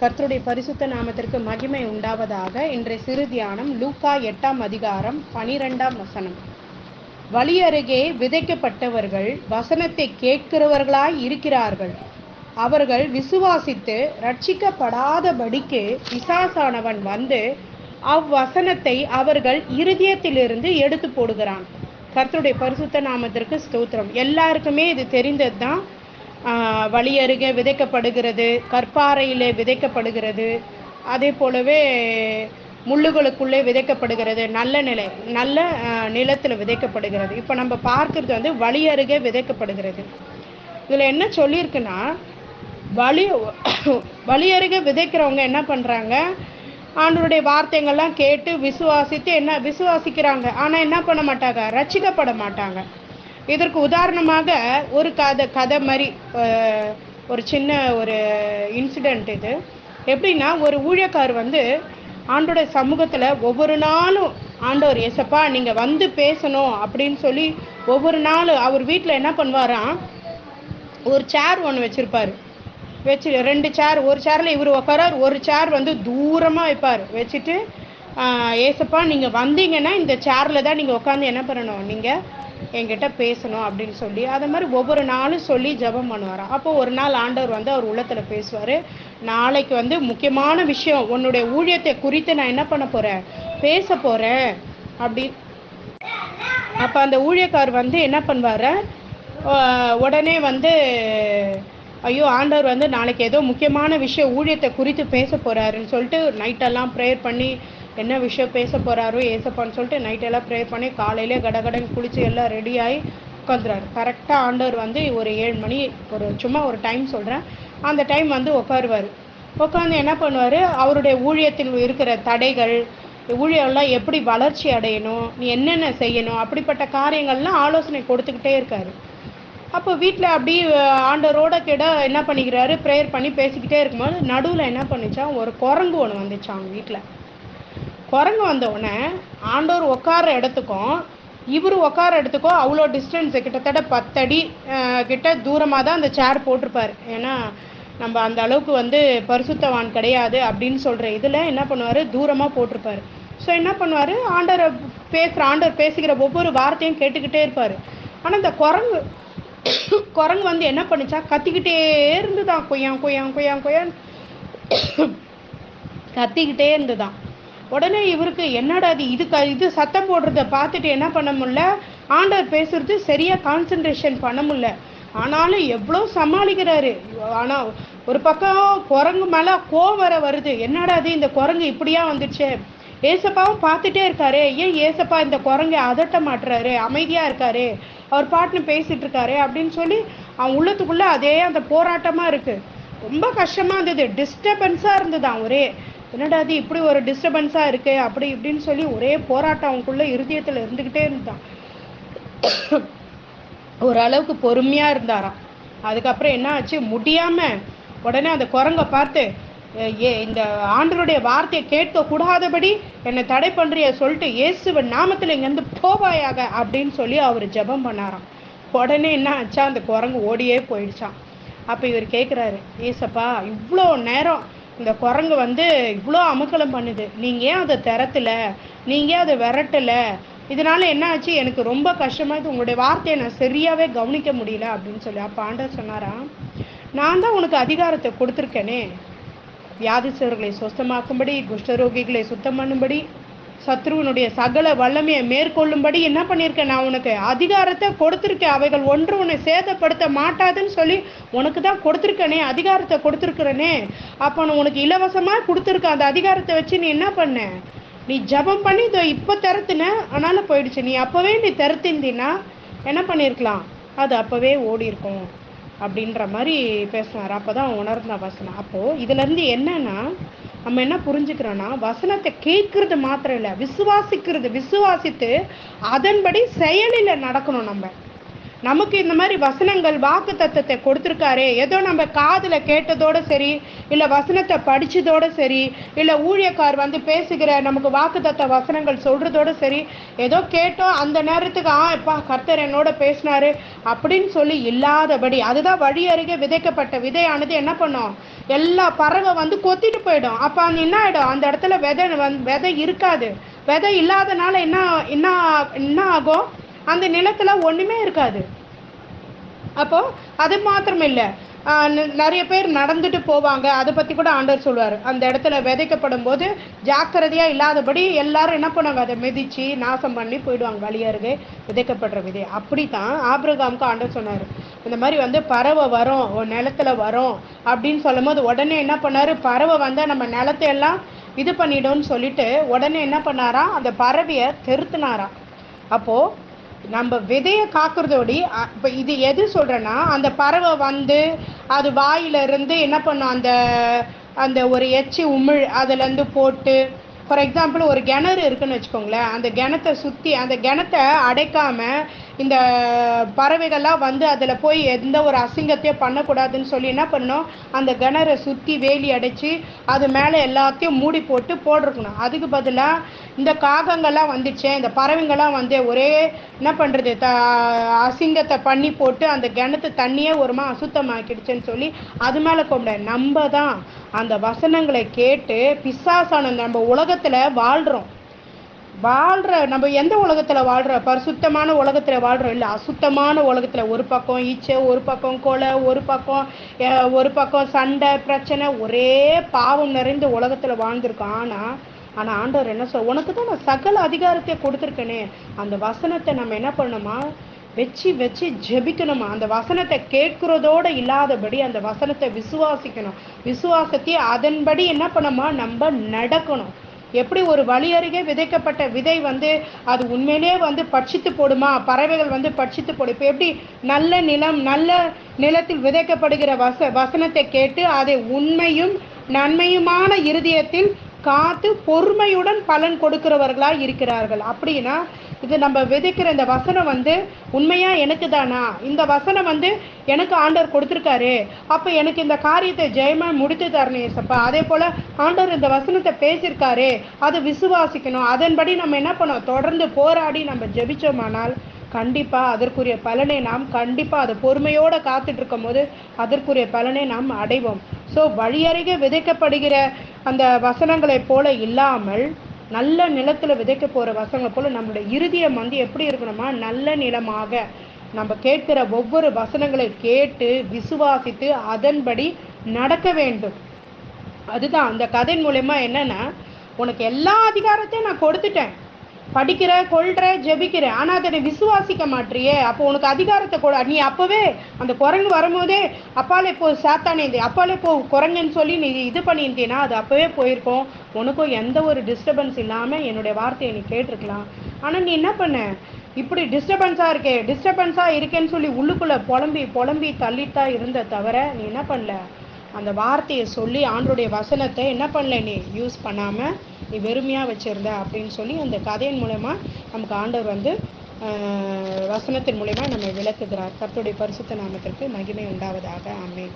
கர்த்தருடைய பரிசுத்த நாமத்திற்கு மகிமை உண்டாவதாக. இன்றைய சிறு தியானம் லூக்கா 8ஆம் அதிகாரம் 12ஆம் வசனம். வழி அருகே விதைக்கப்பட்டவர்கள் வசனத்தை கேட்கிறவர்களாய் இருக்கிறார்கள். அவர்கள் விசுவாசித்து ரட்சிக்கப்படாதபடிக்கு பிசாசானவன் வந்து அவ்வசனத்தை அவர்கள் இருதயத்திலிருந்து எடுத்து போடுகிறான். கர்த்தருடைய பரிசுத்த நாமத்திற்கு ஸ்தோத்திரம். எல்லாருக்குமே இது தெரிந்தது தான். வழி அருகே விதைக்கப்படுகிறது, கற்பாறையிலே விதைக்கப்படுகிறது, அதே போலவே முள்ளுகளுக்குள்ளே விதைக்கப்படுகிறது, நல்ல நிலத்தில் விதைக்கப்படுகிறது. இப்போ நம்ம பார்க்கறது வந்து வழி அருகே விதைக்கப்படுகிறது. இதில் என்ன சொல்லியிருக்குன்னா, வழி அருகே விதைக்கிறவங்க என்ன பண்ணுறாங்க, ஆண்டவருடைய வார்த்தைகள்லாம் கேட்டு விசுவாசிக்கிறாங்க. ஆனால் என்ன பண்ண மாட்டாங்க, ரட்சிக்கப்பட மாட்டாங்க. இதற்கு உதாரணமாக ஒரு கதை மாதிரி ஒரு சின்ன ஒரு இன்சிடெண்ட் இது. எப்படின்னா, ஒரு ஊழியக்கார் வந்து ஆண்டோட சமூகத்தில் ஒவ்வொரு நாளும் ஆண்டவர் ஏசப்பா நீங்கள் வந்து பேசணும் அப்படின்னு சொல்லி ஒவ்வொரு நாளும் அவர் வீட்டில் என்ன பண்ணுவாராம், ஒரு சேர் ஒன்று வச்சுருப்பார். 2 சேர், ஒரு சேரில் இவர் உட்காரார், ஒரு சேர் வந்து தூரமாக வைப்பார். வச்சுட்டு ஏசப்பா நீங்கள் வந்தீங்கன்னா இந்த சேரில் தான் நீங்கள் உட்காந்து என்ன பண்ணணும், நீங்கள் என்கிட்ட பேசணும் அப்படின்னு சொல்லி அதை மாதிரி ஒவ்வொரு நாளும் சொல்லி ஜெபம் பண்ணுவாராம். அப்போ ஒரு நாள் ஆண்டவர் வந்து அவர் உள்ளத்தில் பேசுவார், நாளைக்கு வந்து முக்கியமான விஷயம், உன்னுடைய ஊழியத்தை குறித்து நான் என்ன பண்ண போகிறேன், பேச போகிறேன் அப்படி. அப்போ அந்த ஊழியக்கார் வந்து என்ன பண்ணுவார், உடனே வந்து ஐயோ ஆண்டவர் வந்து நாளைக்கு ஏதோ முக்கியமான விஷயம் ஊழியத்தை குறித்து பேச போகிறாருன்னு சொல்லிட்டு நைட்டெல்லாம் ப்ரேயர் பண்ணி என்ன விஷயம் பேச போகிறாரோ ஏசப்பான்னு சொல்லிட்டு நைட்டெல்லாம் ப்ரேயர் பண்ணி காலையிலே கடகடன் குளித்து எல்லாம் ரெடியாகி உட்காந்துறாரு. கரெக்டாக ஆண்டவர் வந்து ஒரு 7 மணி, சும்மா ஒரு டைம் சொல்கிறேன், அந்த டைம் வந்து உட்காருவார். உட்காந்து என்ன பண்ணுவார், அவருடைய ஊழியத்தில் இருக்கிற தடைகள், ஊழியெல்லாம் எப்படி வளர்ச்சி அடையணும், நீ என்னென்ன செய்யணும், அப்படிப்பட்ட காரியங்கள்லாம் ஆலோசனை கொடுத்துக்கிட்டே இருக்கார். அப்போ வீட்டில் அப்படி ஆண்டவரோட என்ன பண்ணிக்கிறாரு, ப்ரேயர் பண்ணி பேசிக்கிட்டே இருக்கும்போது நடுவில் என்ன பண்ணிச்சான், ஒரு குரங்கு ஒன்று வந்துச்சான் அவங்க வீட்டில். குரங்கு வந்தவுடனே ஆண்டவர் உட்கார இடத்துக்கும் இவர் உட்கார இடத்துக்கும் அவ்வளோ டிஸ்டன்ஸ், கிட்டத்தட்ட 10 அடி கிட்ட தூரமாக தான் அந்த சேர் போட்டிருப்பார். ஏன்னா நம்ம அந்த அளவுக்கு வந்து பரிசுத்தவான் கிடையாது அப்படின்னு சொல்கிற இதில் என்ன பண்ணுவார், தூரமாக போட்டிருப்பார். ஸோ என்ன பண்ணுவார், ஆண்டவர் பேசுகிற ஒவ்வொரு வார்த்தையும் கேட்டுக்கிட்டே இருப்பார். ஆனால் இந்த குரங்கு வந்து என்ன பண்ணிச்சா, கத்திக்கிட்டே இருந்துதான், கொய்யான் கொய்யான் கொய்யான் கொய்யான் கத்திக்கிட்டே இருந்துதான். உடனே இவருக்கு என்னடா இது சத்தம் போடுறத பார்த்துட்டு என்ன பண்ண முடியல, ஆண்டவர் பேசுறது சரியாக கான்சன்ட்ரேஷன் பண்ண முடியல. ஆனாலும் எவ்வளோ சமாளிக்கிறாரு. ஆனால் ஒரு பக்கம் குரங்கு மேலே கோவம் வருது, என்னடா இந்த குரங்கு இப்படியா வந்துச்சு, ஏசப்பாவும் பார்த்துட்டே இருக்காரு, ஏன் ஏசப்பா இந்த குரங்கை அதட்ட மாட்டுறாரு, அமைதியாக இருக்காரு, அவர் பாட்டுன்னு பேசிகிட்டு இருக்காரு அப்படின்னு சொல்லி அவன் உள்ளத்துக்குள்ளே அதே அந்த போராட்டமாக இருக்குது. ரொம்ப கஷ்டமாக இருந்தது, டிஸ்டர்பன்ஸாக இருந்ததுதான். ஒரே என்னடா இப்படி ஒரு டிஸ்டர்பன்ஸாக இருக்கு அப்படி இப்படின்னு சொல்லி ஒரே போராட்டம் அவனுக்குள்ளே இருதயத்தில் இருந்துக்கிட்டே இருந்தான். ஓரளவுக்கு பொறுமையாக இருந்தாராம். அதுக்கப்புறம் என்ன ஆச்சு, முடியாமல் உடனே அந்த குரங்கை பார்த்து, இந்த ஆண்டவருடைய வார்த்தையை கேட்க கூடாதபடி என்னை தடை பண்ணுறிய சொல்லிட்டு இயேசுவின் நாமத்தில் இங்கேருந்து போவாயாக அப்படின்னு சொல்லி அவர் ஜெபம் பண்ணாராம். உடனே என்ன ஆச்சா, அந்த குரங்கு ஓடியே போயிடுச்சான். அப்போ இவர் கேட்குறாரு, ஏசப்பா இவ்வளோ நேரம் இந்த குரங்கு வந்து இவ்வளோ அமக்கலம் பண்ணுது, நீங்கள் ஏன் அதை திறத்தலை, நீங்கள் ஏன் அதை விரட்டலை, இதனால என்ன ஆச்சு, எனக்கு ரொம்ப கஷ்டமாயிது, உங்களுடைய வார்த்தையை நான் சரியாகவே கவனிக்க முடியல அப்படின்னு சொல்லி. அப்போ ஆண்டவர் சொன்னாராம், நான் தான் உனக்கு அதிகாரத்தை கொடுத்துருக்கேனே, வியாதிச்சவர்களை சுத்தமாக்கும்படி, குஷ்டரோகிகளை சுத்தம் பண்ணும்படி, சத்ருவனுடைய சகல வல்லமையை மேற்கொள்ளும்படி என்ன பண்ணியிருக்கேன், நான் உனக்கு அதிகாரத்தை கொடுத்துருக்கேன், அவைகள் ஒன்று உன்னை சேதப்படுத்த மாட்டாதுன்னு சொல்லி உனக்கு தான் கொடுத்துருக்கனே, அதிகாரத்தை கொடுத்துருக்குறனே. அப்போ நான் உனக்கு இலவசமாக கொடுத்துருக்க அந்த அதிகாரத்தை வச்சு நீ என்ன பண்ண, நீ ஜபம் பண்ணி இதோ இப்போ திறத்துன, ஆனாலும் போயிடுச்சு. நீ அப்போவே நீ திறத்திருந்தீன்னா என்ன பண்ணியிருக்கலாம், அது அப்போவே ஓடி இருக்கும் அப்படின்ற மாதிரி பேசினார். அப்போ தான் உணர்ந்த வசனம். அப்போது இதுலேருந்து என்னன்னா, நம்ம என்ன புரிஞ்சுக்கிறோன்னா, வசனத்தை கேட்கறது மாத்திரம் இல்லை, விசுவாசித்து அதன்படி செயலில் நடக்கணும். நமக்கு இந்த மாதிரி வசனங்கள் வாக்கு தத்தத்தை கொடுத்துருக்காரே, ஏதோ நம்ம காதுல கேட்டதோட சரி, இல்லை வசனத்தை படிச்சதோட சரி, இல்லை ஊழியக்கார் வந்து பேசுகிற நமக்கு வாக்கு தத்த வசனங்கள் சொல்றதோட சரி, ஏதோ கேட்டோம் அந்த நேரத்துக்கு எப்பா கர்த்தர் என்னோட பேசினாரு அப்படின்னு சொல்லி இல்லாதபடி, அதுதான் வழி அருகே விதைக்கப்பட்ட விதையானது என்ன பண்ணும், எல்லா பறவை வந்து கொத்திட்டு போயிடும். அப்ப அந்த என்ன ஆயிடும், அந்த இடத்துல விதை இருக்காது. விதை இல்லாதனால என்ன என்ன என்ன ஆகும், அந்த நிலத்துல ஒண்ணுமே இருக்காது. அப்போ அது மாத்திரம் இல்லை, நிறைய பேர் நடந்துட்டு போவாங்க, அதை பத்தி கூட ஆண்டவர் சொல்லுவார். அந்த இடத்துல விதைக்கப்படும் போது ஜாக்கிரதையா இல்லாதபடி எல்லாரும் என்ன பண்ணுவாங்க, அதை மிதிச்சு நாசம் பண்ணி போயிடுவாங்க, வழி அருகே விதைக்கப்படுற விதை. அப்படித்தான் ஆபிரகாமுக்கு ஆண்டவர் சொன்னார், இந்த மாதிரி வந்து பறவை வரும் ஒரு நிலத்துல வரும் அப்படின்னு சொல்லும் போது உடனே என்ன பண்ணாரு, பறவை வந்தா நம்ம நிலத்தை எல்லாம் இது பண்ணிடும்னு சொல்லிட்டு உடனே என்ன பண்ணாரா, அந்த பறவையை தெருத்துனாரா. அப்போ நம்ம விதையை காக்குறதோடி இப்போ இது எது சொல்கிறேன்னா, அந்த பறவை வந்து அது வாயிலிருந்து என்ன பண்ணும், அந்த அந்த ஒரு எச்சி உமிழ் அதுலேருந்து போட்டு, ஃபார் எக்ஸாம்பிள் ஒரு கிணறு இருக்குன்னு வச்சுக்கோங்களேன், அந்த கிணத்தை சுற்றி அந்த கிணத்தை அடைக்காமல் இந்த பறவைகள்லாம் வந்து அதில் போய் எந்த ஒரு அசிங்கத்தையும் பண்ணக்கூடாதுன்னு சொல்லி என்ன பண்ணணும், அந்த கிணறை சுற்றி வேலி அடைச்சி அது மேலே எல்லாத்தையும் மூடி போட்டு போட்டிருக்கணும். அதுக்கு பதிலாக இந்த காகங்கள்லாம் வந்துச்சே, இந்த பறவைங்கள்லாம் வந்து ஒரே என்ன பண்ணுறது, அசிங்கத்தை பண்ணி போட்டு அந்த கிணத்து தண்ணியே ஒருமா அசுத்தமாக்கிடுச்சுன்னு சொல்லி அது மேலே கூப்பிட. நம்ம தான் அந்த வசனங்களை கேட்டு பிசாசான நம்ம உலகத்தில் வாழ்கிற நம்ம எந்த உலகத்தில் வாழ்கிறோம், பரிசுத்தமான உலகத்தில் வாழ்கிறோம் இல்லை, அசுத்தமான உலகத்தில். ஒரு பக்கம் ஈச்சை, ஒரு பக்கம் கொலை, ஒரு பக்கம் சண்டை பிரச்சனை, ஒரே பாவம் நிறைந்த உலகத்தில் வாழ்ந்துருக்கோம். ஆனால் ஆண்டவர் என்ன சொல், உனக்கு தான் நான் சகல அதிகாரத்தை கொடுத்துருக்கேனே, அந்த வசனத்தை நம்ம என்ன பண்ணணுமா, வச்சு ஜெபிக்கணுமா. அந்த வசனத்தை கேட்கிறதோடு இல்லாதபடி அந்த வசனத்தை விசுவாசிக்கணும். விசுவாசத்தை அதன்படி என்ன பண்ணணுமா, நம்ம நடக்கணும். எப்படி ஒரு வழி அருகே விதைக்கப்பட்ட விதை வந்து அது உண்மையிலே வந்து பட்சித்து போடுமா, பறவைகள் வந்து பட்சித்து போடும். இப்போ எப்படி நல்ல நிலத்தில் விதைக்கப்படுகிற வசனத்தை கேட்டு அதை உண்மையும் நன்மையுமான இருதயத்தில் காத்து பொறுமையுடன் பலன் கொடுக்கிறவர்களாக இருக்கிறார்கள். அப்படின்னா இது நம்ம விதைக்கிற இந்த வசனம் வந்து உண்மையா எனக்கு தானா, இந்த வசனம் வந்து எனக்கு ஆண்டவர் கொடுத்துருக்காரு, அப்போ எனக்கு இந்த காரியத்தை ஜெயமா முடித்து தரணும் ஏசப்பா. அதே போல் ஆண்டவர் இந்த வசனத்தை பேசியிருக்காரு, அதை விசுவாசிக்கணும். அதன்படி நம்ம என்ன பண்ணோம், தொடர்ந்து போராடி நம்ம ஜெபிச்சோமானால் கண்டிப்பாக அதற்குரிய பலனை நாம் கண்டிப்பாக அதை பொறுமையோடு காத்துட்டு இருக்கும் போது அதற்குரிய பலனை நாம் அடைவோம். ஸோ வழியருகே விதைக்கப்படுகிற அந்த வசனங்களைப் போல இல்லாமல் நல்ல நிலத்தில் விதைக்க போகிற வசனங்களை போல் நம்மளுடைய இருதயம் வந்து எப்படி இருக்கணுமா, நல்ல நிலமாக நம்ம கேட்கிற ஒவ்வொரு வசனங்களை கேட்டு விசுவாசித்து அதன்படி நடக்க வேண்டும். அதுதான் அந்த கதையின் மூலமா என்னன்னா, உனக்கு எல்லா அதிகாரத்தையும் நான் கொடுத்துட்டேன், படிக்கிற கொள்ற ஜெபிக்கிற, ஆனால் அதை விசுவாசிக்க மாட்டியே, அப்போ உனக்கு அதிகாரத்தை கொடு. நீ அப்போவே அந்த குரங்கு வரும்போதே அப்பாலே போ சாத்தானே, அப்பாலே போ குரங்குன்னு சொல்லி நீ இது பண்ணியிருந்தீன்னா அது அப்போவே போயிருக்கோம். உனக்கும் எந்த ஒரு டிஸ்டர்பன்ஸ் இல்லாமல் என்னுடைய வார்த்தையை நீ கேட்டிருக்கலாம். ஆனால் நீ என்ன பண்ண, இப்படி டிஸ்டர்பன்ஸாக இருக்கேன்னு சொல்லி உள்ளுக்குள்ளே புலம்பி தள்ளித்தான் இருந்த தவிர நீ என்ன பண்ணல, அந்த வார்த்தையை சொல்லி ஆண்டருடைய வசனத்தை என்ன பண்ணல, நீ யூஸ் பண்ணாமல் நீ வெறுமையாக வச்சுருந்த அப்படின்னு சொல்லி அந்த கதையின் மூலமா நமக்கு ஆண்டவர் வந்து வசனத்தின் மூலமா நம்ம விளக்குகிறார். கர்த்தருடைய பரிசுத்த நாமத்திற்கு மகிமை உண்டாவதாக. ஆமென்.